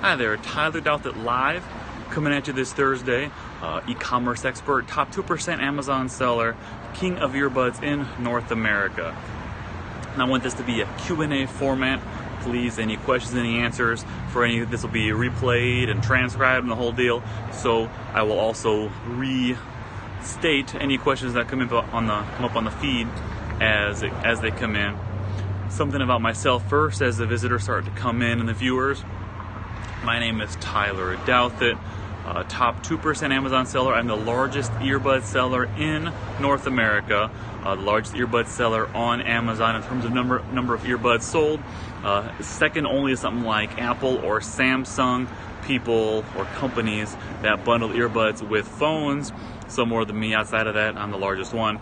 Hi there, Tyler Douthit live, coming at you this Thursday. E-commerce expert, top 2% Amazon seller, king of earbuds in North America. And I want this to be a Q&A format. Please, any questions, any answers for any, this will be replayed and transcribed and the whole deal. So I will also restate any questions that come up on the feed as they come in. Something about myself first, as the visitors start to come in and the viewers. My name is Tyler Douthit, top 2% Amazon seller. I'm the largest earbud seller in North America, the largest earbud seller on Amazon in terms of number of earbuds sold. Second only to something like Apple or Samsung, people or companies that bundle earbuds with phones. So more than me. Outside of that, I'm the largest one.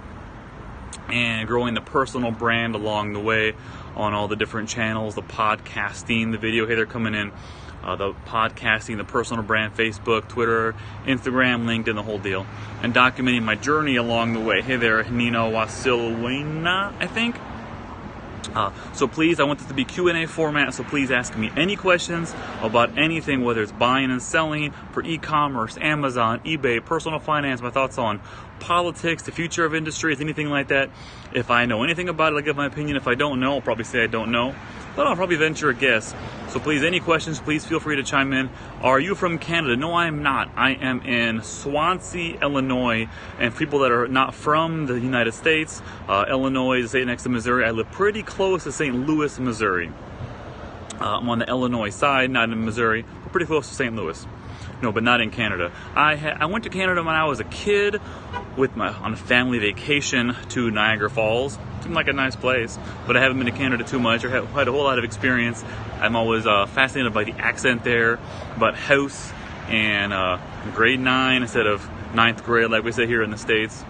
And growing the personal brand along the way on all the different channels, the podcasting, the video, hey, they're coming in, the podcasting, the personal brand, Facebook, Twitter, Instagram, LinkedIn, the whole deal, and documenting my journey along the way. Hey there, Nino Wasilwena, I think. So please, I want this to be Q&A format, so please ask me any questions about anything, whether it's buying and selling for e-commerce, Amazon, eBay, personal finance, my thoughts on politics, the future of industries, anything like that. If I know anything about it, I'll give my opinion. If I don't know, I'll probably say I don't know, but I'll probably venture a guess. So please, any questions, please feel free to chime in. Are you from Canada? No, I am not. I am in Swansea, Illinois. And people that are not from the United States, Illinois is the state next to Missouri. I live pretty close to St. Louis, Missouri. I'm on the Illinois side, not in Missouri, but pretty close to St. Louis. No, but not in Canada. I went to Canada when I was a kid on a family vacation to Niagara Falls. Seemed like a nice place, but I haven't been to Canada too much or had a whole lot of experience. I'm always fascinated by the accent there, about house and grade 9 instead of 9th grade like we say here in the States.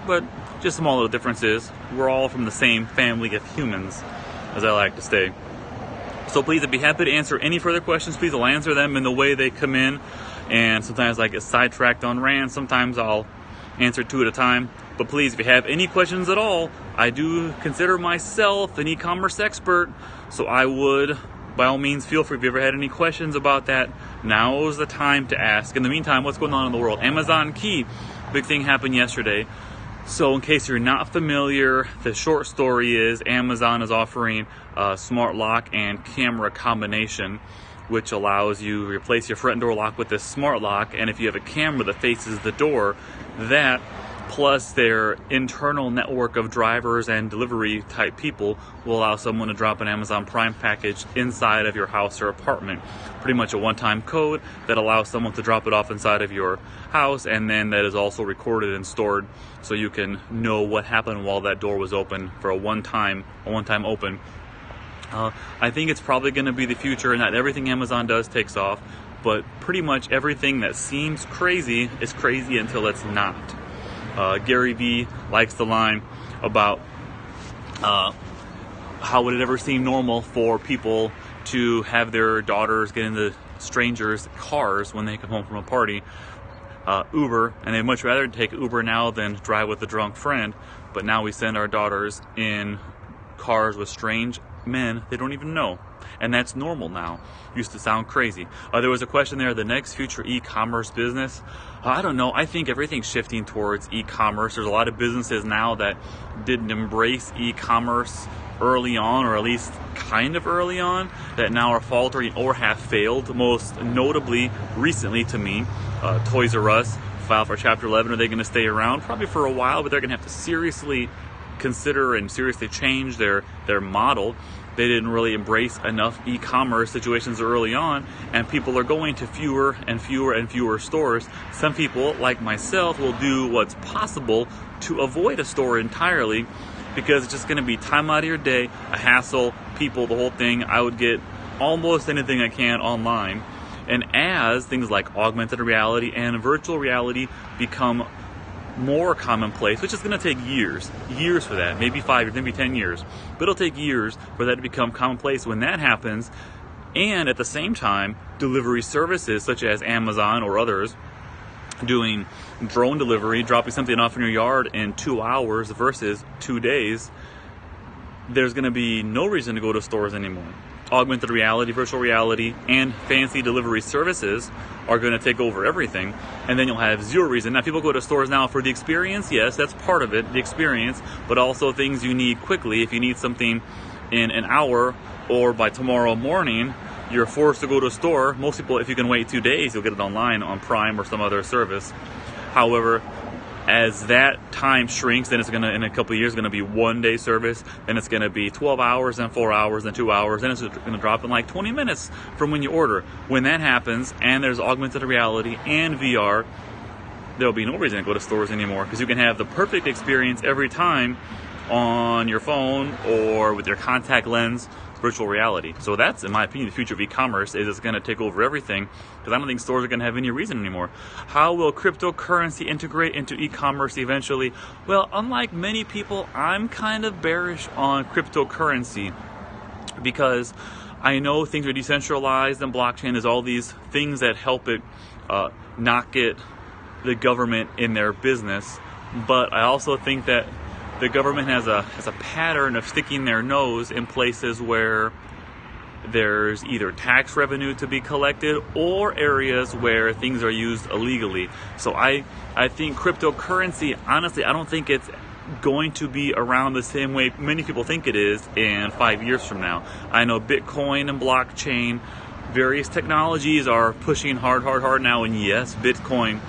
But just small little differences. We're all from the same family of humans, as I like to say. So please, I'd be happy to answer any further questions. Please, I'll answer them in the way they come in. And sometimes I get sidetracked on rants. Sometimes I'll answer 2 at a time. But please, if you have any questions at all, I do consider myself an e-commerce expert. So I would, by all means, feel free. If you ever had any questions about that, now is the time to ask. In the meantime, what's going on in the world? Amazon Key. Big thing happened yesterday. So in case you're not familiar, the short story is Amazon is offering a smart lock and camera combination, which allows you to replace your front door lock with this smart lock. And if you have a camera that faces the door, that plus their internal network of drivers and delivery type people will allow someone to drop an Amazon Prime package inside of your house or apartment. Pretty much a one-time code that allows someone to drop it off inside of your house, and then that is also recorded and stored so you can know what happened while that door was open for a one-time open. I think it's probably going to be the future. Not everything Amazon does takes off, but pretty much everything that seems crazy is crazy until it's not. Gary Vee likes the line about how would it ever seem normal for people to have their daughters get into strangers' cars when they come home from a party. Uber, and they'd much rather take Uber now than drive with a drunk friend, but now we send our daughters in cars with strange men they don't even know. And that's normal now. Used to sound crazy. There was a question there, the next future e-commerce business. I don't know. I think everything's shifting towards e-commerce. There's a lot of businesses now that didn't embrace e-commerce early on, or at least kind of early on, that now are faltering or have failed. Most notably, recently to me, Toys R Us filed for Chapter 11. Are they going to stay around? Probably for a while, but they're going to have to seriously consider and seriously change their model. They didn't really embrace enough e-commerce situations early on, and people are going to fewer and fewer and fewer stores. Some people, like myself, will do what's possible to avoid a store entirely because it's just going to be time out of your day, a hassle, people, the whole thing. I would get almost anything I can online. And as things like augmented reality and virtual reality become more commonplace, which is going to take years for that, maybe 5 years, maybe 10 years, but it'll take years for that to become commonplace. When that happens, and at the same time, delivery services such as Amazon or others doing drone delivery, dropping something off in your yard in 2 hours versus 2 days, there's going to be no reason to go to stores anymore. augmented reality, virtual reality, and fancy delivery services are going to take over everything, and then you'll have zero reason. Now, people go to stores now for the experience. Yes, that's part of it, the experience, but also things you need quickly. If you need something in an hour or by tomorrow morning, you're forced to go to a store. Most people, if you can wait 2 days, you'll get it online on Prime or some other service. However, as that time shrinks, then it's going to, in a couple of years, going to be 1 day service. Then it's going to be 12 hours, and 4 hours, and 2 hours. Then it's going to drop in like 20 minutes from when you order. When that happens, and there's augmented reality and VR, there'll be no reason to go to stores anymore, because you can have the perfect experience every time on your phone or with your contact lens, virtual reality. So that's, in my opinion, the future of e-commerce. Is it's going to take over everything, because I don't think stores are going to have any reason anymore. How will cryptocurrency integrate into e-commerce eventually? Well, unlike many people, I'm kind of bearish on cryptocurrency, because I know things are decentralized and blockchain. There's all these things that help it not get the government in their business. But I also think that the government has a pattern of sticking their nose in places where there's either tax revenue to be collected or areas where things are used illegally. So I think cryptocurrency, honestly, I don't think it's going to be around the same way many people think it is in 5 years from now. I know Bitcoin and blockchain, various technologies are pushing hard now, and yes, Bitcoin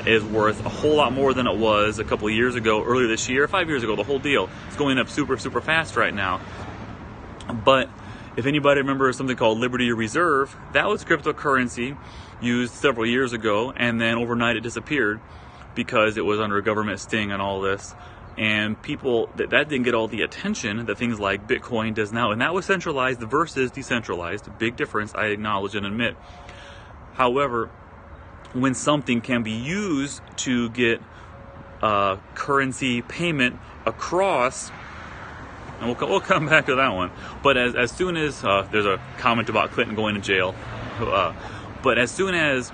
is worth a whole lot more than it was a couple of years ago, earlier this year, 5 years ago, the whole deal. It's going up super fast right now. But if anybody remembers something called Liberty Reserve, that was cryptocurrency used several years ago, and then overnight it disappeared because it was under a government sting and all this. And people, that didn't get all the attention that things like Bitcoin does now. And that was centralized versus decentralized. Big difference, I acknowledge and admit. However, when something can be used to get currency payment across, and we'll come back to that one. But as soon as there's a comment about Clinton going to jail, but as soon as,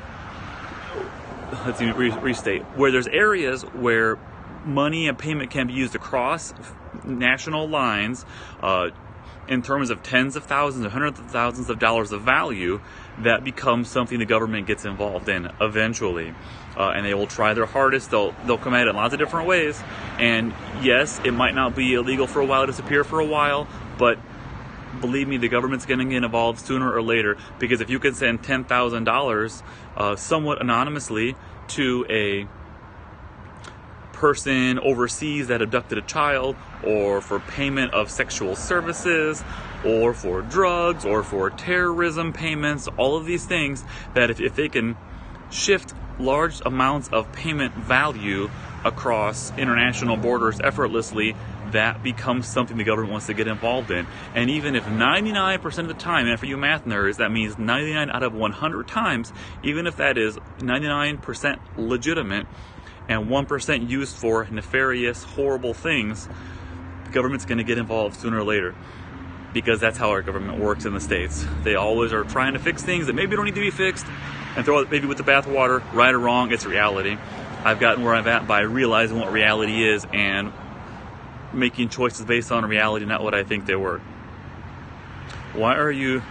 let's restate, where there's areas where money and payment can be used across national lines, in terms of tens of thousands or hundreds of thousands of dollars of value, that becomes something the government gets involved in eventually. And they will try their hardest. They'll come at it in lots of different ways. And yes, it might not be illegal for a while, disappear for a while, but believe me, the government's going to get involved sooner or later, because if you can send $10,000 somewhat anonymously to a person overseas that abducted a child, or for payment of sexual services, or for drugs, or for terrorism payments, all of these things, that if they can shift large amounts of payment value across international borders effortlessly, that becomes something the government wants to get involved in. And even if 99% of the time, and for you math nerds, that means 99 out of 100 times, even if that is 99% legitimate and 1% used for nefarious, horrible things, the government's going to get involved sooner or later, because that's how our government works in the States. They always are trying to fix things that maybe don't need to be fixed and throw it maybe with the bathwater. Right or wrong, it's reality. I've gotten where I'm at by realizing what reality is and making choices based on reality, not what I think they were. Why are you...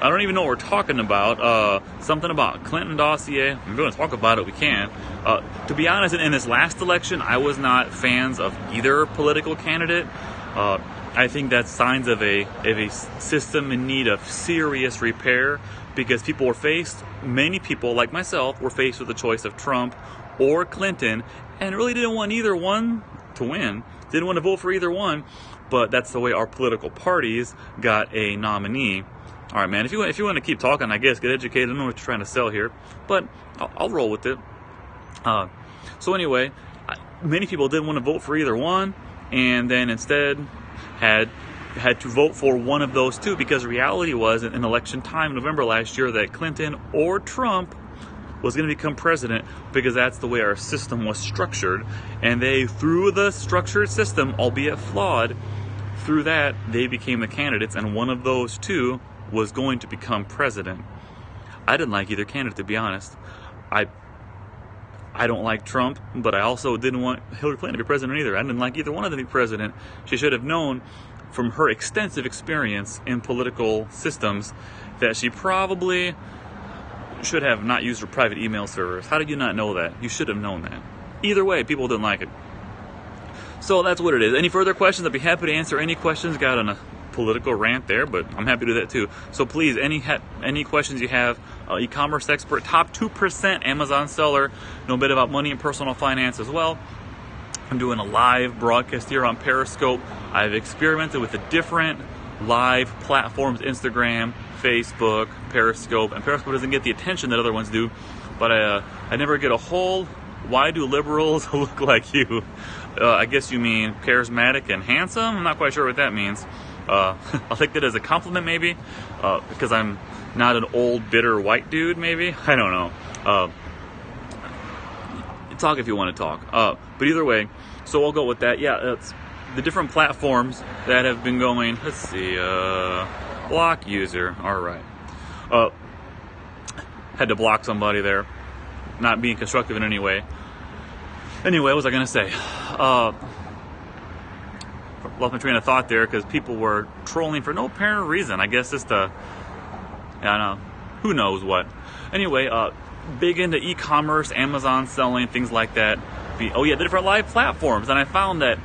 I don't even know what we're talking about. Something about Clinton dossier. I'm going to talk about it. We can. To be honest, in this last election, I was not fans of either political candidate. I think that's signs of a system in need of serious repair, because people were faced, many people like myself, were faced with the choice of Trump or Clinton, and really didn't want either one to win. Didn't want to vote for either one, but that's the way our political parties got a nominee. All right, man, if you want to keep talking, I guess, get educated. I don't know what you're trying to sell here, but I'll roll with it. So anyway, many people didn't want to vote for either one, and then instead had to vote for one of those two, because reality was, in election time, November last year, that Clinton or Trump was going to become president, because that's the way our system was structured. And they, through the structured system, albeit flawed, through that, they became the candidates, and one of those two was going to become president. I didn't like either candidate, to be honest. I don't like Trump, but I also didn't want Hillary Clinton to be president either. I didn't like either one of them to be president. She should have known from her extensive experience in political systems that she probably should have not used her private email servers. How did you not know that? You should have known that. Either way, people didn't like it. So that's what it is. Any further questions? I'd be happy to answer any questions. Got on a political rant there, but I'm happy to do that too. So please, any questions you have, e-commerce expert, top 2% Amazon seller, know a bit about money and personal finance as well. I'm doing a live broadcast here on Periscope. I've experimented with the different live platforms, Instagram, Facebook, Periscope, and Periscope doesn't get the attention that other ones do, but I never get a whole, why do liberals look like you? I guess you mean charismatic and handsome? I'm not quite sure what that means. I'll take that as a compliment maybe, because I'm not an old, bitter white dude maybe? I don't know. Talk if you want to talk. But either way, so I'll go with that. Yeah, it's the different platforms that have been going. Let's see. Block user. All right. Had to block somebody there. Not being constructive in any way. Anyway, what was I going to say? Lost my train of thought there because people were trolling for no apparent reason. I guess just I don't know. Who knows what. Anyway, big into e-commerce, Amazon selling, things like that. Oh yeah, the different live platforms. And I found that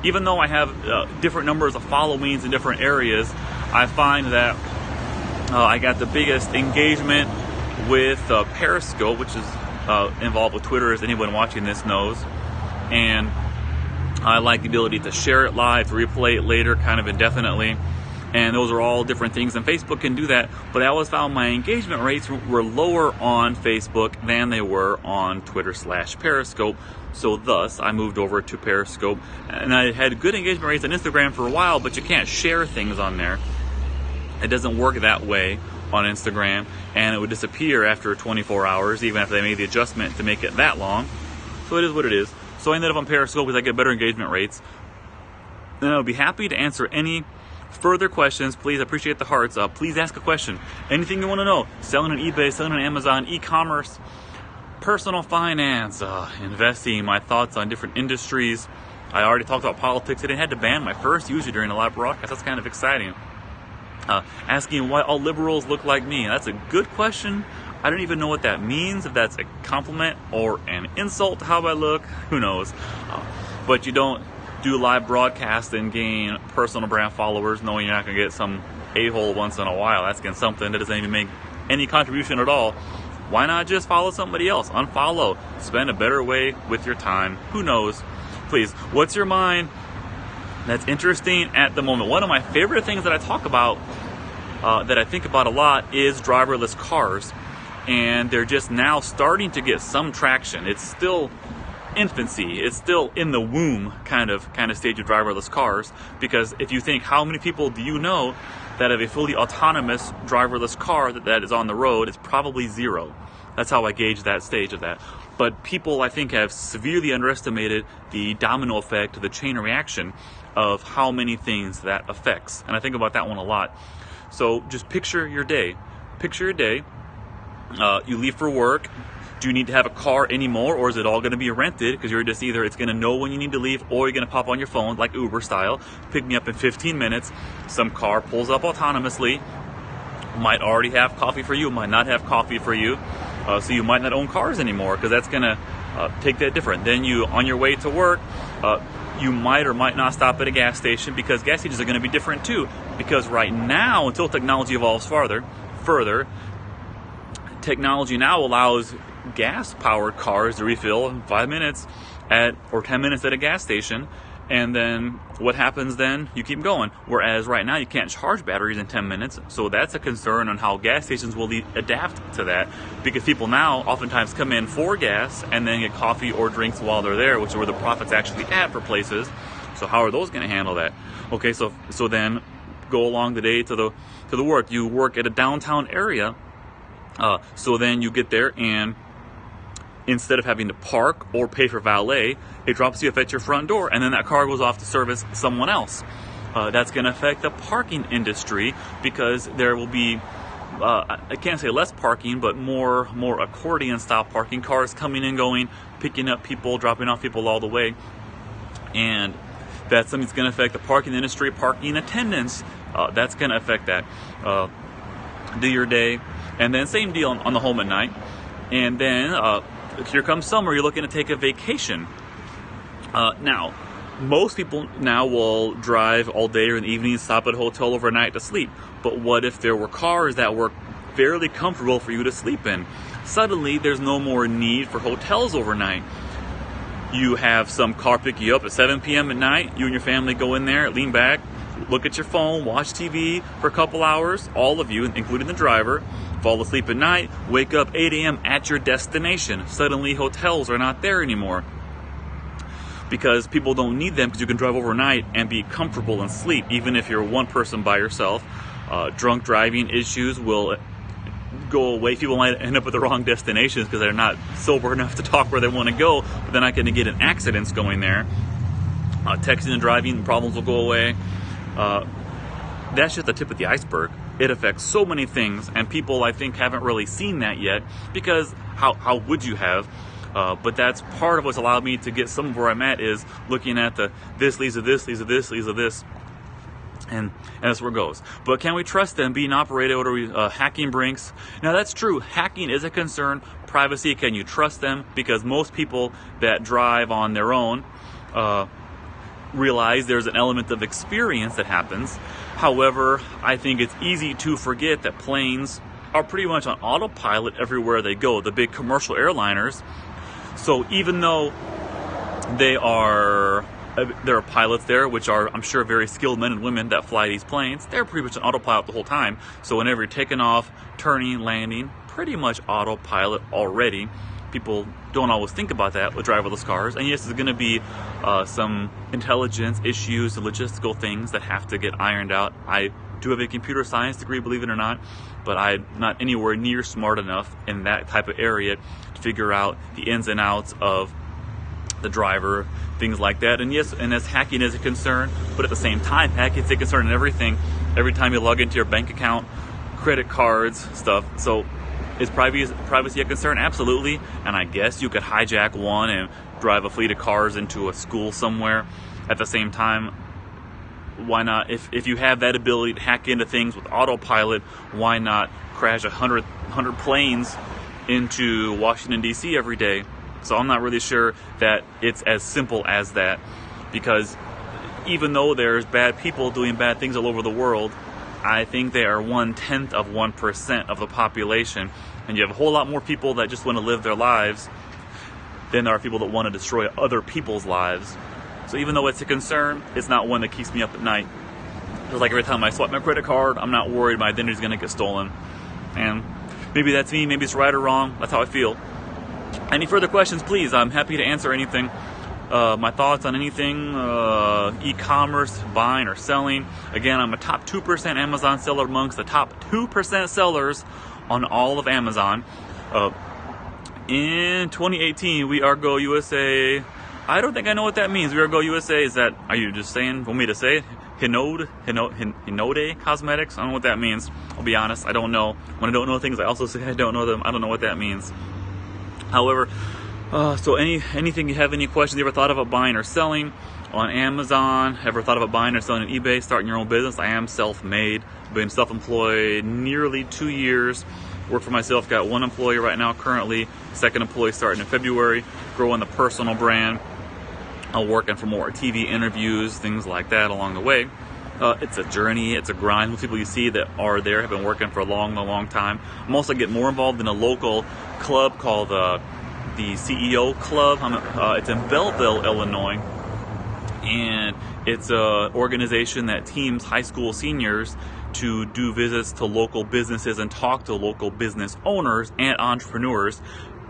even though I have different numbers of followings in different areas, I find that I got the biggest engagement with Periscope, which is involved with Twitter, as anyone watching this knows. And I like the ability to share it live, to replay it later kind of indefinitely. And those are all different things, and Facebook can do that. But I always found my engagement rates were lower on Facebook than they were on Twitter/Periscope. So thus, I moved over to Periscope. And I had good engagement rates on Instagram for a while, but you can't share things on there. It doesn't work that way on Instagram. And it would disappear after 24 hours, even after they made the adjustment to make it that long. So it is what it is. So I ended up on Periscope because I get better engagement rates. And I would be happy to answer any further questions. Please, I appreciate the hearts. Please ask a question. Anything you want to know. Selling on eBay, selling on Amazon, e-commerce, personal finance, investing, my thoughts on different industries. I already talked about politics. I didn't have to ban my first user during a live broadcast. That's kind of exciting. Asking why all liberals look like me. That's a good question. I don't even know what that means, if that's a compliment or an insult to how I look. Who knows? But you don't do live broadcast and gain personal brand followers knowing you're not going to get some a-hole once in a while asking something that doesn't even make any contribution at all. Why not just follow somebody else? Unfollow. Spend a better way with your time. Who knows? Please, what's your mind that's interesting at the moment? One of my favorite things that I talk about, that I think about a lot, is driverless cars. And they're just now starting to get some traction. It's still infancy. It's still in the womb kind of stage of driverless cars, because if you think, how many people do you know that have a fully autonomous driverless car that is on the road? It's probably zero. That's how I gauge that stage of that. But people, I think, have severely underestimated the domino effect, the chain reaction of how many things that affects. And I think about that one a lot. So just picture your day. Picture your day. You leave for work. Do you need to have a car anymore, or is it all going to be rented? Because you're just either it's going to know when you need to leave, or you're going to pop on your phone like Uber style, pick me up in 15 minutes. Some car pulls up autonomously, might already have coffee for you, might not have coffee for you, so you might not own cars anymore, because that's going to take that different. Then you, on your way to work, you might or might not stop at a gas station, because gas stations are going to be different too. Because right now, until technology evolves further, technology now allows gas-powered cars to refill in 5 minutes or 10 minutes at a gas station, and then what happens then? You keep going. Whereas right now you can't charge batteries in 10 minutes, so that's a concern on how gas stations will adapt to that, because people now oftentimes come in for gas and then get coffee or drinks while they're there, which is where the profit's actually at for places. So how are those going to handle that? Okay, so then go along the day to the work. You work at a downtown area. So then you get there, and instead of having to park or pay for valet, it drops you off at your front door, and then that car goes off to service someone else. That's going to affect the parking industry, because there will be, I can't say less parking, but more accordion-style parking, cars coming and going, picking up people, dropping off people all the way. And That's something that's going to affect the parking industry, parking attendants. That's going to affect that. Do your day. And then same deal on the home at night. And then here comes summer, you're looking to take a vacation. Now, most people now will drive all day or in the evening, stop at a hotel overnight to sleep. But what if there were cars that were fairly comfortable for you to sleep in? Suddenly, there's no more need for hotels overnight. You have some car pick you up at 7 p.m. at night. You and your family go in there, lean back, look at your phone, watch TV for a couple hours. All of you, including the driver, fall asleep at night, wake up 8 a.m. at your destination. Suddenly, hotels are not there anymore, because people don't need them, because you can drive overnight and be comfortable and sleep, even if you're one person by yourself. Drunk driving issues will go away. People might end up at the wrong destinations because they're not sober enough to talk where they want to go, but they're not going to get in accidents going there. Texting and driving problems will go away. That's just the tip of the iceberg. It affects so many things, and people, I think, haven't really seen that yet, because how would you have? But that's part of what's allowed me to get some of where I'm at, is looking at this leads to this, leads to this, leads to this. And that's where it goes. But can we trust them being operated? What are we, hacking brinks? Now, that's true. Hacking is a concern. Privacy, can you trust them? Because most people that drive on their own realize there's an element of experience that happens. However, I think it's easy to forget that planes are pretty much on autopilot everywhere they go, the big commercial airliners. So even though there are pilots there, which are, I'm sure, very skilled men and women that fly these planes, they're pretty much on autopilot the whole time. So whenever you're taking off, turning, landing, pretty much autopilot already. People don't always think about that with driverless cars. And yes, there's going to be some intelligence issues and logistical things that have to get ironed out. I do have a computer science degree, believe it or not, but I'm not anywhere near smart enough in that type of area to figure out the ins and outs of the driver, things like that. And yes, and as hacking is a concern, but at the same time, hacking is a concern in everything. Every time you log into your bank account, credit cards, stuff. So is privacy a concern? Absolutely. And I guess you could hijack one and drive a fleet of cars into a school somewhere. At the same time, why not? If you have that ability to hack into things with autopilot, why not crash 100 planes into Washington, D.C. every day? So I'm not really sure that it's as simple as that, because even though there's bad people doing bad things all over the world, I think they are 1/10 of 1% of the population. And you have a whole lot more people that just want to live their lives than there are people that want to destroy other people's lives. So even though it's a concern, it's not one that keeps me up at night. It's like every time I swipe my credit card, I'm not worried my identity's going to get stolen. And maybe that's me, maybe it's right or wrong. That's how I feel. Any further questions, please? I'm happy to answer anything. My thoughts on anything, e-commerce, buying or selling. Again, I'm a top 2% Amazon seller amongst the top 2% sellers on all of Amazon. In 2018, we are Go USA. I don't think I know what that means. We are Go USA. Is that, are you just saying, want me to say it? Hinode Cosmetics? I don't know what that means. I'll be honest, I don't know. When I don't know things, I also say I don't know them. I don't know what that means. However, so anything you have any questions you ever thought about buying or selling on Amazon, ever thought about buying or selling on eBay, starting your own business? I am self-made, been self-employed nearly 2 years, work for myself, got one employee right now currently, second employee starting in February, growing the personal brand, working for more TV interviews, things like that along the way. It's a journey, it's a grind. Most people you see that are there have been working for a long time. I'm also getting more involved in a local club called the CEO Club. It's in Belleville, Illinois, and it's an organization that teams high school seniors to do visits to local businesses and talk to local business owners and entrepreneurs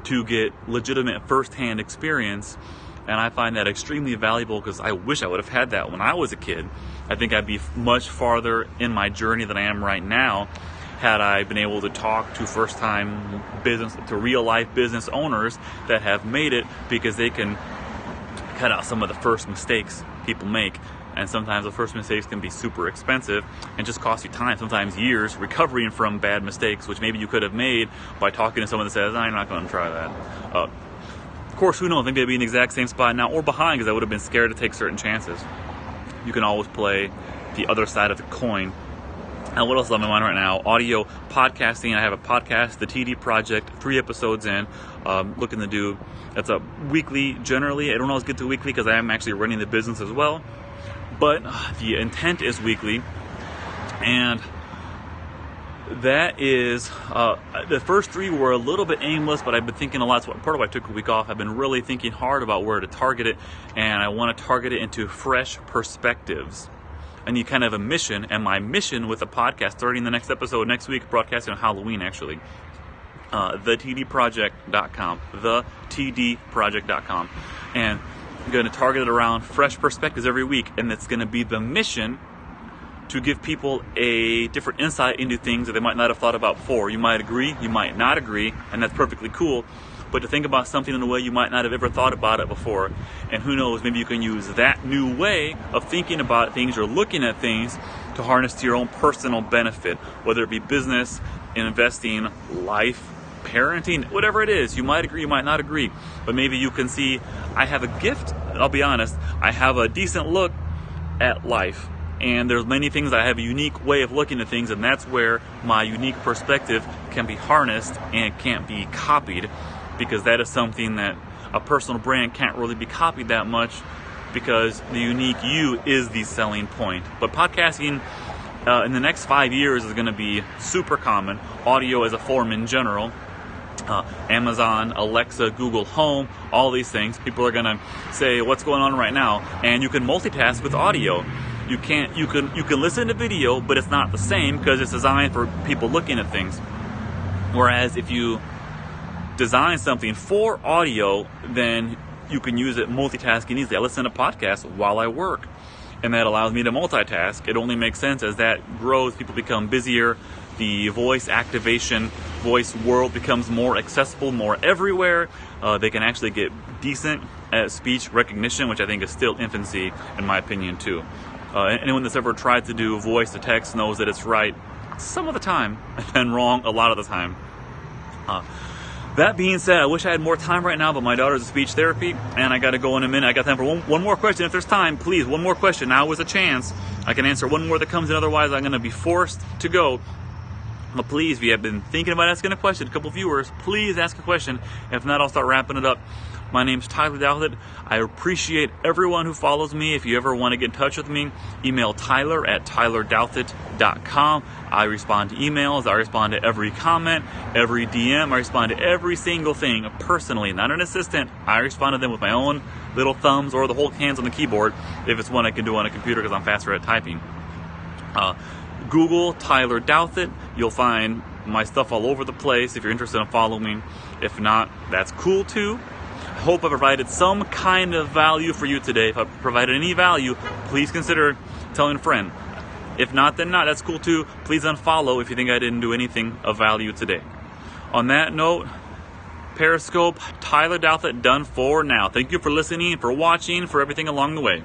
to get legitimate firsthand experience. And I find that extremely valuable, because I wish I would have had that when I was a kid. I think I'd be much farther in my journey than I am right now had I been able to talk to first-time business, to real-life business owners that have made it, because they can cut out some of the first mistakes people make. And sometimes the first mistakes can be super expensive and just cost you time, sometimes years, recovering from bad mistakes, which maybe you could have made by talking to someone that says, I'm not going to try that. Of course, who knows? Maybe I'd be in the exact same spot now or behind, because I would have been scared to take certain chances. you can always play the other side of the coin. Now, what else is on my mind right now? Audio podcasting. I have a podcast, The TD Project, 3 episodes in, looking to do. It's a weekly, generally. I don't always get to weekly because I am actually running the business as well. But the intent is weekly. And that is, the first 3 were a little bit aimless, but I've been thinking a lot. So part of why I took a week off. I've been really thinking hard about where to target it. And I want to target it into fresh perspectives. I need kind of a mission, and my mission with the podcast, starting the next episode next week, broadcasting on Halloween actually, thetdproject.com, thetdproject.com, and I'm going to target it around fresh perspectives every week, and it's going to be the mission to give people a different insight into things that they might not have thought about before. You might agree, you might not agree, and that's perfectly cool. But to think about something in a way you might not have ever thought about it before. And who knows, maybe you can use that new way of thinking about things or looking at things to harness to your own personal benefit, whether it be business, investing, life, parenting, whatever it is. You might agree, you might not agree. But maybe you can see, I have a gift, I'll be honest, I have a decent look at life. And there's many things I have a unique way of looking at things, and that's where my unique perspective can be harnessed and can't be copied. Because that is something that a personal brand can't really be copied that much, because the unique you is the selling point. But podcasting in the next 5 years is going to be super common. Audio as a form in general. Amazon, Alexa, Google Home, all these things. People are going to say, what's going on right now? And you can multitask with audio. You can listen to video, but it's not the same because it's designed for people looking at things. Whereas if you design something for audio, then you can use it multitasking easily. I listen to podcasts while I work, and that allows me to multitask. It only makes sense as that grows, people become busier, the voice activation, voice world becomes more accessible, more everywhere. They can actually get decent at speech recognition, which I think is still infancy in my opinion too. Anyone that's ever tried to do voice to text knows that it's right some of the time and wrong a lot of the time. That being said, I wish I had more time right now, but my daughter's in speech therapy, and I got to go in a minute. I got time for one more question. If there's time, please, one more question. Now is a chance. I can answer one more that comes in, otherwise I'm going to be forced to go. But please, if you have been thinking about asking a question, a couple viewers, please ask a question. If not, I'll start wrapping it up. My name's Tyler Douthit. I appreciate everyone who follows me. If you ever want to get in touch with me, email tyler@tylerdouthit.com. I respond to emails. I respond to every comment, every DM. I respond to every single thing personally, not an assistant. I respond to them with my own little thumbs or the whole hands on the keyboard if it's one I can do on a computer because I'm faster at typing. Google Tyler Douthit. You'll find my stuff all over the place if you're interested in following me. If not, that's cool too. I hope I provided some kind of value for you today. If I provided any value, please consider telling a friend. If not, then not. That's cool too. Please unfollow if you think I didn't do anything of value today. On that note, Periscope, Tyler Douthit done for now. Thank you for listening, for watching, for everything along the way.